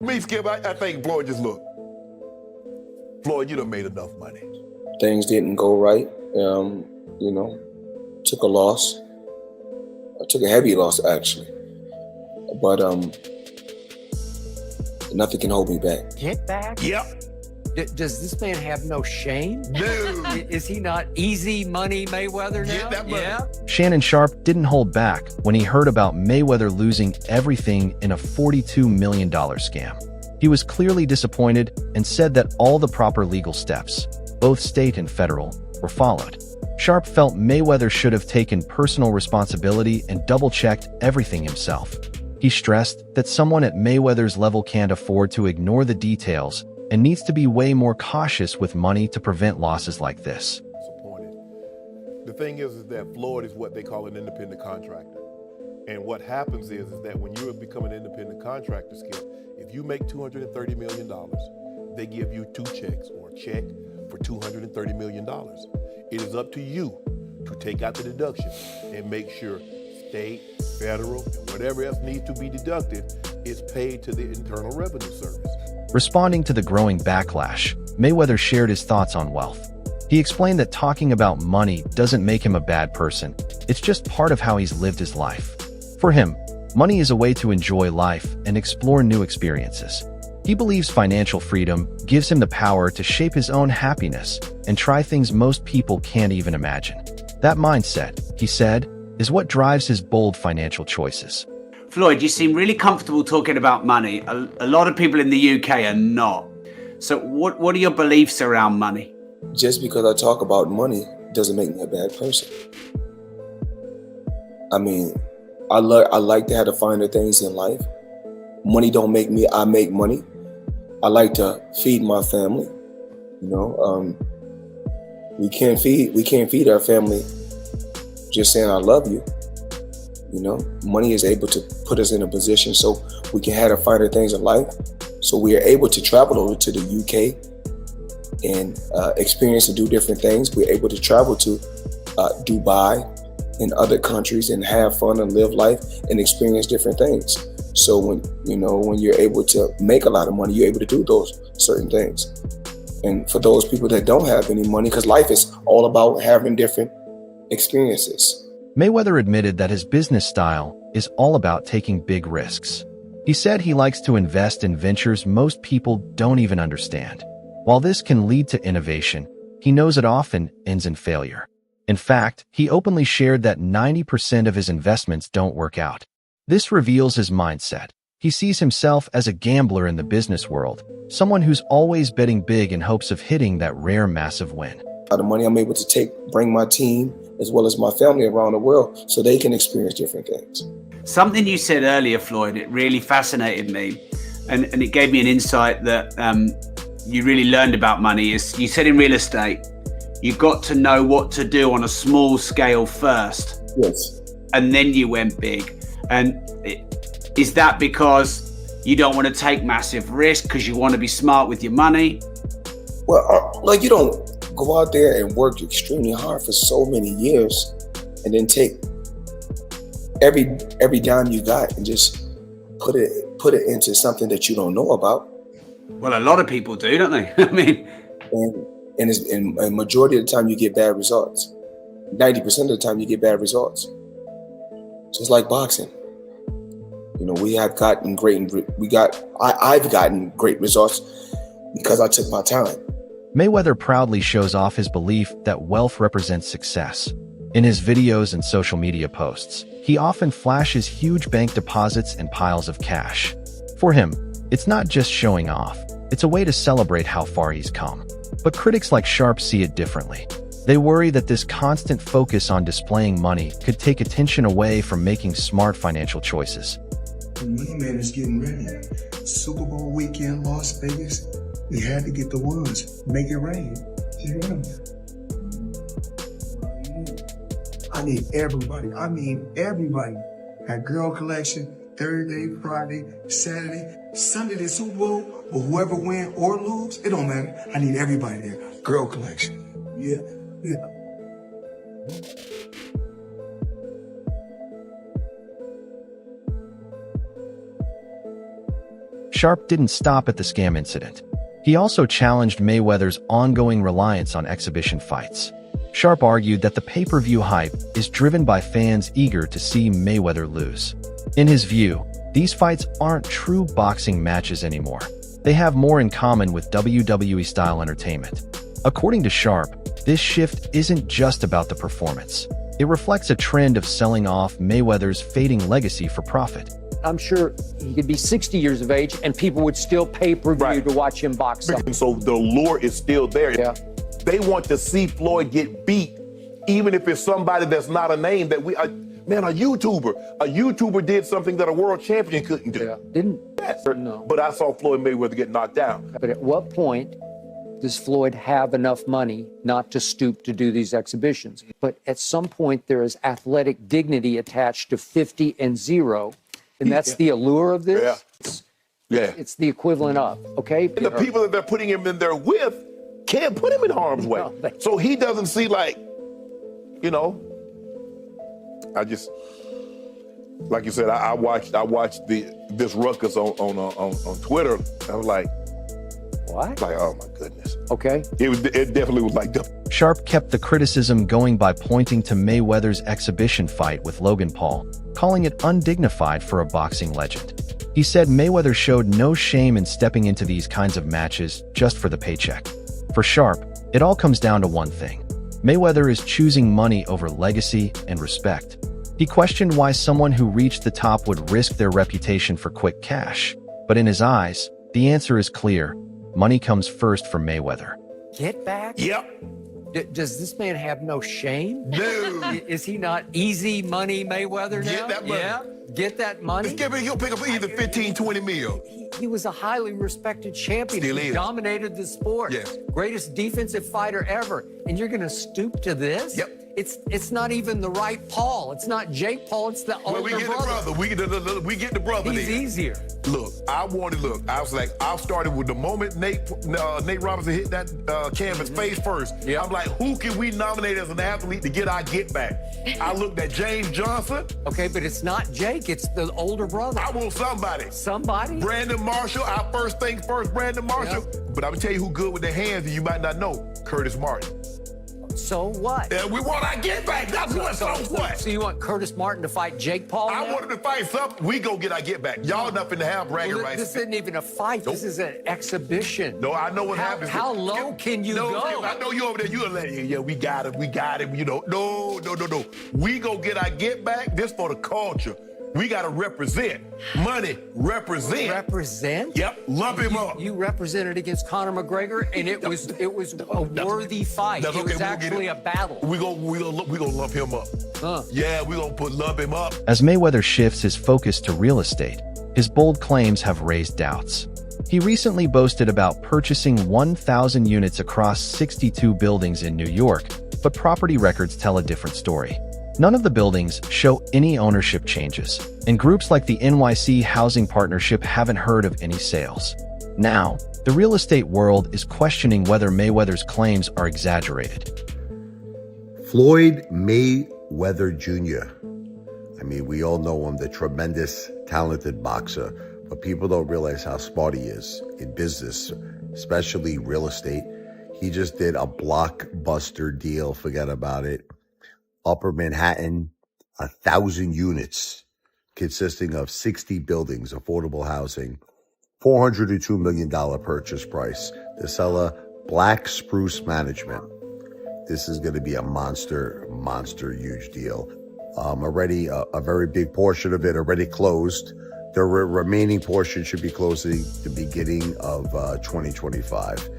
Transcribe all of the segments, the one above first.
Me, Skip, I think Floyd just looked. Floyd, you done made enough money. Things didn't go right. Took a loss. I took a heavy loss, actually. But nothing can hold me back. Get back? Yep. Does this man have no shame? No. Is he not easy money Mayweather now? Get that money. Yeah. Shannon Sharpe didn't hold back when he heard about Mayweather losing everything in a $42 million scam. He was clearly disappointed and said that all the proper legal steps, both state and federal, were followed. Sharpe felt Mayweather should have taken personal responsibility and double-checked everything himself. He stressed that someone at Mayweather's level can't afford to ignore the details and needs to be way more cautious with money to prevent losses like this. Disappointed. The thing is that Floyd is what they call an independent contractor. And what happens is that when you become an independent contractor, Skip, if you make $230 million, they give you two checks or a check for $230 million. It is up to you to take out the deduction and make sure state, federal, and whatever else needs to be deducted is paid to the Internal Revenue Service. Responding to the growing backlash, Mayweather shared his thoughts on wealth. He explained that talking about money doesn't make him a bad person, it's just part of how he's lived his life. For him, money is a way to enjoy life and explore new experiences. He believes financial freedom gives him the power to shape his own happiness and try things most people can't even imagine. That mindset, he said, is what drives his bold financial choices. Floyd, you seem really comfortable talking about money. A lot of people in the UK are not. So what are your beliefs around money? Just because I talk about money doesn't make me a bad person. I mean, I like to have the finer things in life. Money don't make me, I make money. I like to feed my family. We can't feed our family just saying I love you. Money is able to put us in a position so we can have the finer things in life. So we are able to travel over to the UK and experience and do different things. We're able to travel to Dubai and other countries and have fun and live life and experience different things. So when you're able to make a lot of money, you're able to do those certain things. And for those people that don't have any money, because life is all about having different experiences. Mayweather admitted that his business style is all about taking big risks. He said he likes to invest in ventures most people don't even understand. While this can lead to innovation, he knows it often ends in failure. In fact, he openly shared that 90% of his investments don't work out. This reveals his mindset. He sees himself as a gambler in the business world, someone who's always betting big in hopes of hitting that rare massive win. The money I'm able to bring my team as well as my family around the world so they can experience different things. Something you said earlier, Floyd, it really fascinated me. And it gave me an insight that you really learned about money. Is you said in real estate, you got to know what to do on a small scale first. Yes. And then you went big. And is that because you don't want to take massive risk because you want to be smart with your money? Well, you don't go out there and work extremely hard for so many years and then take every dime you got and just put it into something that you don't know about. Well, a lot of people do, don't they? I mean, and a majority of the time you get bad results. 90% of the time you get bad results. Just like boxing. I've gotten great results because I took my time. Mayweather proudly shows off his belief that wealth represents success. In his videos and social media posts, he often flashes huge bank deposits and piles of cash. For him, it's not just showing off, it's a way to celebrate how far he's come. But critics like Sharpe see it differently. They worry that this constant focus on displaying money could take attention away from making smart financial choices. The Money Man is getting ready. Super Bowl weekend, Las Vegas. We had to get the ones. Make it rain. I need everybody. I mean everybody. At Girl Collection, Thursday, Friday, Saturday, Sunday, the Super Bowl, or whoever win or lose, it don't matter. I need everybody there. Girl Collection. Yeah. Sharpe didn't stop at the scam incident. He also challenged Mayweather's ongoing reliance on exhibition fights. Sharpe argued that the pay-per-view hype is driven by fans eager to see Mayweather lose. In his view, these fights aren't true boxing matches anymore. They have more in common with WWE-style entertainment. According to Sharpe, this shift isn't just about the performance. It reflects a trend of selling off Mayweather's fading legacy for profit. I'm sure he could be 60 years of age and people would still pay per view to watch him box. And so the allure is still there. Yeah. They want to see Floyd get beat, even if it's somebody that's not a name that man, a YouTuber did something that a world champion couldn't do. Yeah. Didn't? Yes. No. But I saw Floyd Mayweather get knocked down. But at what point does Floyd have enough money not to stoop to do these exhibitions? But at some point, there is athletic dignity attached to 50-0, and that's the allure of this. Yeah. It's the equivalent of, okay? And the people that they're putting him in there with can't put him in harm's way. No, So he doesn't see, like, like you said, I watched this ruckus on Twitter. I was like, what? Like, oh my goodness. Okay. It definitely was like that. Sharpe kept the criticism going by pointing to Mayweather's exhibition fight with Logan Paul, calling it undignified for a boxing legend. He said Mayweather showed no shame in stepping into these kinds of matches just for the paycheck. For Sharpe, it all comes down to one thing. Mayweather is choosing money over legacy and respect. He questioned why someone who reached the top would risk their reputation for quick cash. But in his eyes, the answer is clear. Money comes first for Mayweather. Get back? Yep. Does this man have no shame? No. Is he not easy money Mayweather now? Get that money. Yeah. Get that money. He'll pick up either 15, 20 mil. He was a highly respected champion. Still He is. dominated the sport. Yes. Greatest defensive fighter ever. And you're going to stoop to this? Yep. It's not even the right Paul. It's not Jake Paul. It's the older We get brother. the brother. We get the brother. He's there. easier. Look, I was like, I started with the moment Nate Robinson hit that canvas face first. Yep. I'm like, who can we nominate as an athlete to get our get back? I looked at James Johnson. Okay, but it's not Jake. It's the older brother. I want somebody. Somebody? Brandon Marshall, our first things first, Brandon Marshall. Yep. But I'm gonna tell you who good with their hands and you might not know, Curtis Martin. So what? And we want our get back. That's what. So you want Curtis Martin to fight Jake Paul I now? wanted to fight something. We go get our get back. Y'all nothing to have bragging Well, rights. this isn't even a fight. Nope. This is an exhibition. No, I know what happens. How low can you go? I know you over there. You're like, yeah, we got him. No. We go get our get back. This for the culture. We got to represent. Money, represent. Represent? Yep, lump him up. You represented against Conor McGregor, and it was a worthy fight. That's It okay, was we'll actually get a battle. We gonna lump him up. Yeah, we gonna lump him up. As Mayweather shifts his focus to real estate, his bold claims have raised doubts. He recently boasted about purchasing 1,000 units across 62 buildings in New York, but property records tell a different story. None of the buildings show any ownership changes, and groups like the NYC Housing Partnership haven't heard of any sales. Now, the real estate world is questioning whether Mayweather's claims are exaggerated. Floyd Mayweather Jr. I mean, we all know him, the tremendous, talented boxer, but people don't realize how smart he is in business, especially real estate. He just did a blockbuster deal, forget about it. Upper Manhattan, 1,000 units consisting of 60 buildings, affordable housing, $402 million purchase price. The seller, Black Spruce Management. This is going to be a monster, huge deal. Already a very big portion of it already closed. The remaining portion should be closing the beginning of 2025.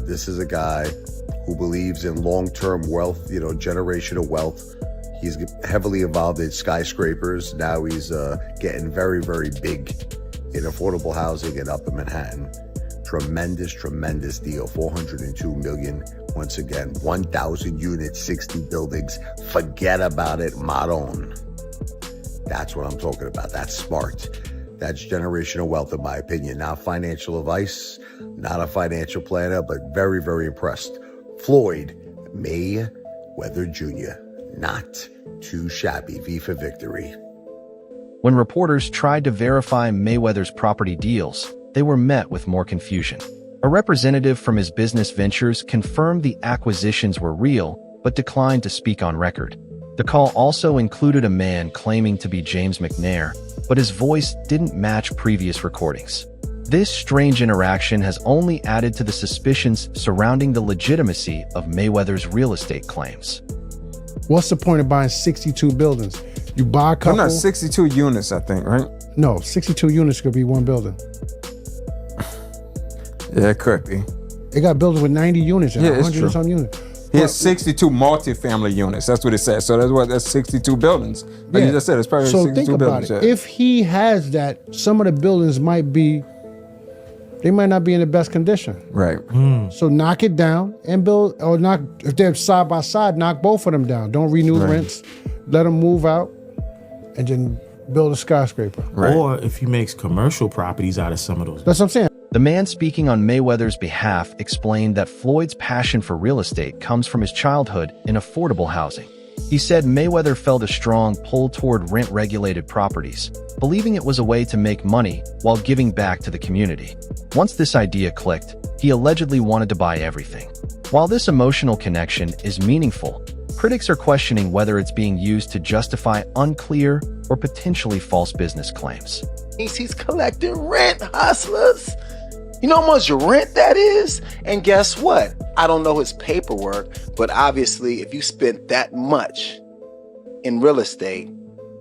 This is a guy who believes in long-term wealth, generational wealth. He's heavily involved in skyscrapers. Now he's getting very, very big in affordable housing in Upper Manhattan. Tremendous deal. $402 million. Once again, 1,000 units, 60 buildings. Forget about it, Maron. That's what I'm talking about. That's smart. That's generational wealth, in my opinion. Not financial advice, not a financial planner, but very, very impressed. Floyd Mayweather Jr. Not too shabby. V for victory. When reporters tried to verify Mayweather's property deals, they were met with more confusion. A representative from his business ventures confirmed the acquisitions were real, but declined to speak on record. The call also included a man claiming to be James McNair, but his voice didn't match previous recordings. This strange interaction has only added to the suspicions surrounding the legitimacy of Mayweather's real estate claims. What's the point of buying 62 buildings? You buy a couple. No, 62 units, I think, right? No, 62 units could be one building. Yeah, it could be. They got buildings with 90 units and Yeah, it's 100 and some units. He has 62 multifamily units. That's what it says. So that's 62 buildings. Like you just said, it's probably so 62 think about buildings. it. Yeah. If he has that, some of the buildings might not be in the best condition. Right. So knock it down and build, or knock, if they're side by side, knock both of them down. Don't renew rents. Let them move out and then build a skyscraper. Right. Or if he makes commercial properties out of some of those. That's what I'm saying. The man speaking on Mayweather's behalf explained that Floyd's passion for real estate comes from his childhood in affordable housing. He said Mayweather felt a strong pull toward rent-regulated properties, believing it was a way to make money while giving back to the community. Once this idea clicked, he allegedly wanted to buy everything. While this emotional connection is meaningful, critics are questioning whether it's being used to justify unclear or potentially false business claims. He's collecting rent, hustlers. You know how much rent that is? And guess what? I don't know his paperwork, but obviously if you spent that much in real estate,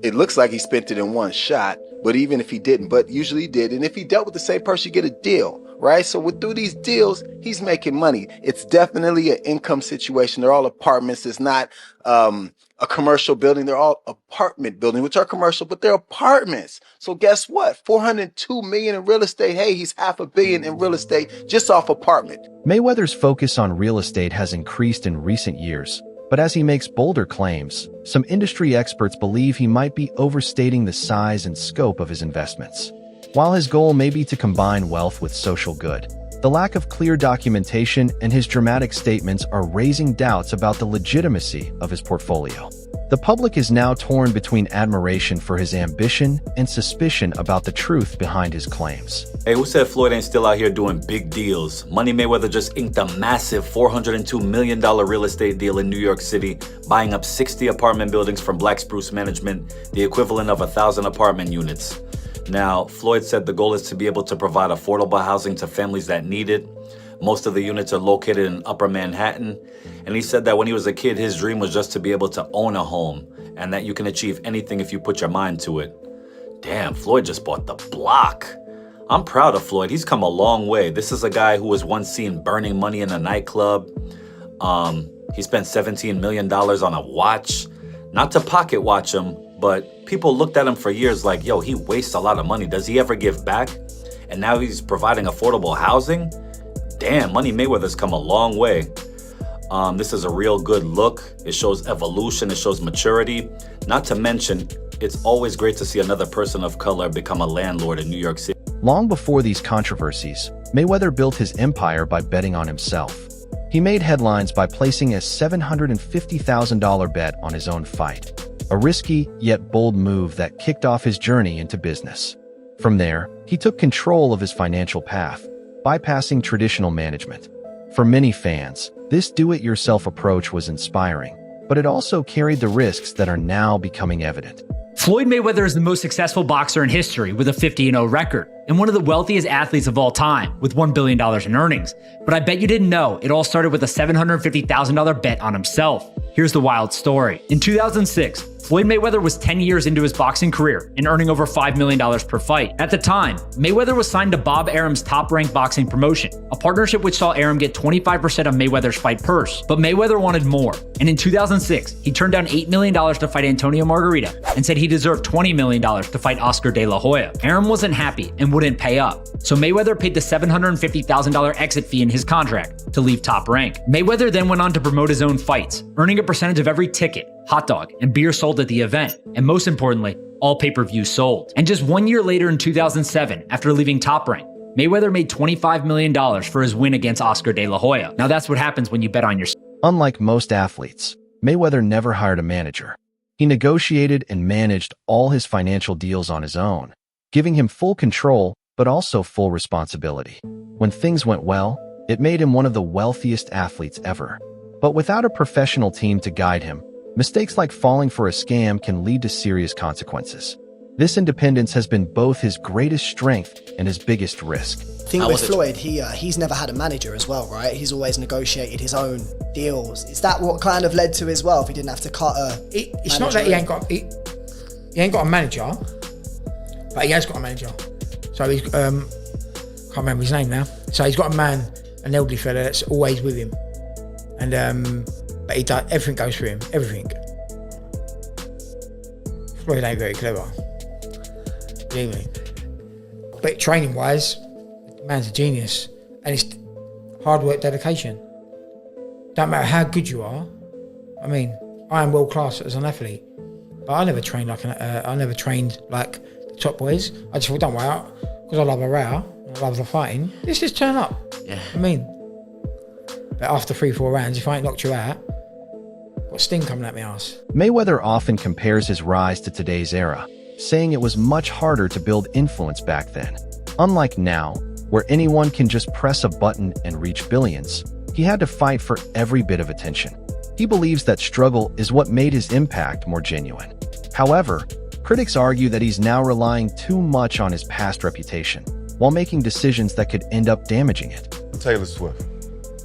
it looks like he spent it in one shot, but even if he didn't, but usually he did. And if he dealt with the same person, you get a deal, right? So through these deals, he's making money. It's definitely an income situation. They're all apartments. It's not a commercial building. They're all apartment buildings, which are commercial, but they're apartments. So guess what? 402 million in real estate. Hey, he's $500 million in real estate just off apartment. Mayweather's focus on real estate has increased in recent years, but as he makes bolder claims, some industry experts believe he might be overstating the size and scope of his investments. While his goal may be to combine wealth with social good, the lack of clear documentation and his dramatic statements are raising doubts about the legitimacy of his portfolio. The public is now torn between admiration for his ambition and suspicion about the truth behind his claims. Hey, who said Floyd ain't still out here doing big deals? Money Mayweather just inked a massive $402 million real estate deal in New York City, buying up 60 apartment buildings from Black Spruce Management, the equivalent of 1,000 apartment units. Now, Floyd said the goal is to be able to provide affordable housing to families that need it. Most of the units are located in Upper Manhattan. And he said that when he was a kid, his dream was just to be able to own a home and that you can achieve anything if you put your mind to it. Damn, Floyd just bought the block. I'm proud of Floyd. He's come a long way. This is a guy who was once seen burning money in a nightclub. He spent $17 million on a watch. Not to pocket watch him, but people looked at him for years like, yo, he wastes a lot of money. Does he ever give back? And now he's providing affordable housing? Damn, Money Mayweather's come a long way. This is a real good look. It shows evolution. It shows maturity. Not to mention, it's always great to see another person of color become a landlord in New York City. Long before these controversies, Mayweather built his empire by betting on himself. He made headlines by placing a $750,000 bet on his own fight, a risky yet bold move that kicked off his journey into business. From there, he took control of his financial path, bypassing traditional management. For many fans, this do-it-yourself approach was inspiring, but it also carried the risks that are now becoming evident. Floyd Mayweather is the most successful boxer in history with a 50-0 record and one of the wealthiest athletes of all time with $1 billion in earnings. But I bet you didn't know it all started with a $750,000 bet on himself. Here's the wild story. In 2006, Floyd Mayweather was 10 years into his boxing career and earning over $5 million per fight. At the time, Mayweather was signed to Bob Arum's Top-Rank Boxing promotion, a partnership which saw Arum get 25% of Mayweather's fight purse. But Mayweather wanted more, and in 2006, he turned down $8 million to fight Antonio Margarita and said he deserved $20 million to fight Oscar De La Hoya. Arum wasn't happy and wouldn't pay up, so Mayweather paid the $750,000 exit fee in his contract to leave Top Rank. Mayweather then went on to promote his own fights, earning a percentage of every ticket, hot dog, and beer sold at the event, and most importantly, all pay-per-views sold. And just 1 year later in 2007, after leaving Top Rank, Mayweather made $25 million for his win against Oscar De La Hoya. Now that's what happens when you bet on yourself. Unlike most athletes, Mayweather never hired a manager. He negotiated and managed all his financial deals on his own, giving him full control but also full responsibility. When things went well, it made him one of the wealthiest athletes ever. But without a professional team to guide him, mistakes like falling for a scam can lead to serious consequences. This independence has been both his greatest strength and his biggest risk. The thing with Floyd, he's never had a manager as well, right? He's always negotiated his own deals. Is that what kind of led to his wealth? He didn't have to cut a It's not that he ain't got a manager, but he has got a manager. So he's can't remember his name now. So he's got a man, an elderly fella that's always with him, and but he does everything goes through him, everything. Floyd ain't very clever, believe me. But training wise, the man's a genius, and it's hard work, dedication. Don't matter how good you are. I mean, I am world class as an athlete, but I never trained like the top boys. I just thought, don't worry, because I love a row, I love the fighting. Let's just turn up. Yeah. I mean, but after 3-4 rounds, if I ain't knocked you out, got sting coming at my ass. Mayweather often compares his rise to today's era, saying it was much harder to build influence back then. Unlike now, where anyone can just press a button and reach billions, he had to fight for every bit of attention. He believes that struggle is what made his impact more genuine. However, critics argue that he's now relying too much on his past reputation, while making decisions that could end up damaging it. Taylor Swift.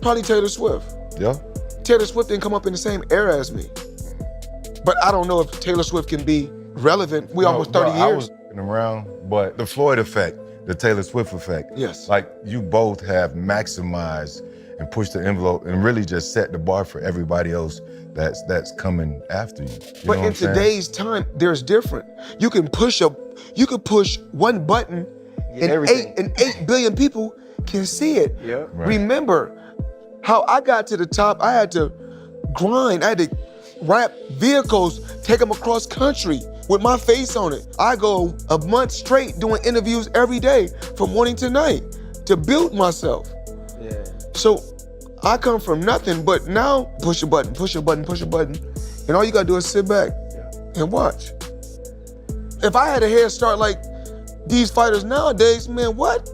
Probably Taylor Swift. Yeah? Taylor Swift didn't come up in the same era as me. But I don't know if Taylor Swift can be relevant. Almost 30 years. I was around, but the Floyd effect, the Taylor Swift effect. Yes. Like, you both have maximized and pushed the envelope and really just set the bar for everybody else that's coming after you. But in today's time, there's different. You can push one button and 8 billion people can see it. Yeah. Right. Remember how I got to the top. I had to grind. I had to wrap vehicles, take them across country with my face on it. I go a month straight doing interviews every day from morning to night to build myself. Yeah. So I come from nothing, but now push a button, push a button, push a button, and all you gotta do is sit back and watch. If I had a head start like these fighters nowadays, man, what?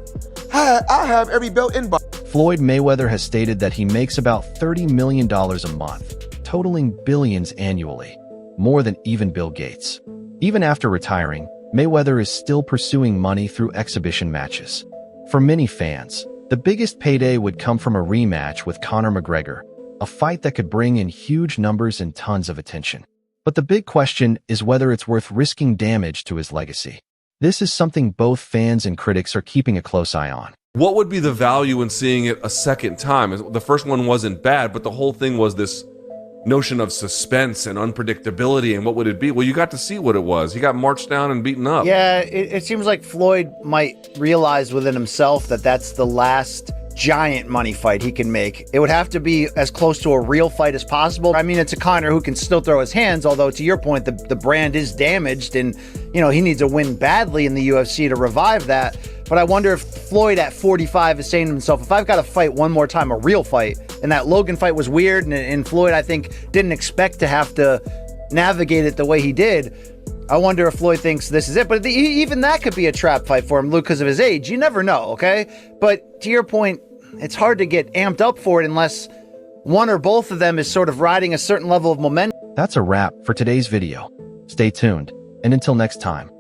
I have every belt in box. Floyd Mayweather has stated that he makes about $30 million a month, totaling billions annually, more than even Bill Gates. Even after retiring, Mayweather is still pursuing money through exhibition matches. For many fans, the biggest payday would come from a rematch with Conor McGregor, a fight that could bring in huge numbers and tons of attention. But the big question is whether it's worth risking damage to his legacy. This is something both fans and critics are keeping a close eye on. What would be the value in seeing it a second time? The first one wasn't bad, but the whole thing was this notion of suspense and unpredictability, and what would it be? Well, you got to see what it was. He got marched down and beaten up. Yeah, it seems like Floyd might realize within himself that that's the last giant money fight he can make. It would have to be as close to a real fight as possible. I mean, it's a Conor who can still throw his hands, although to your point, the brand is damaged and, he needs a win badly in the UFC to revive that. But I wonder if Floyd at 45 is saying to himself, if I've got to fight one more time, a real fight, and that Logan fight was weird, and Floyd, I think, didn't expect to have to navigate it the way he did. I wonder if Floyd thinks this is it. But even that could be a trap fight for him, Luke, because of his age. You never know, okay? But to your point, it's hard to get amped up for it unless one or both of them is sort of riding a certain level of momentum. That's a wrap for today's video. Stay tuned, and until next time.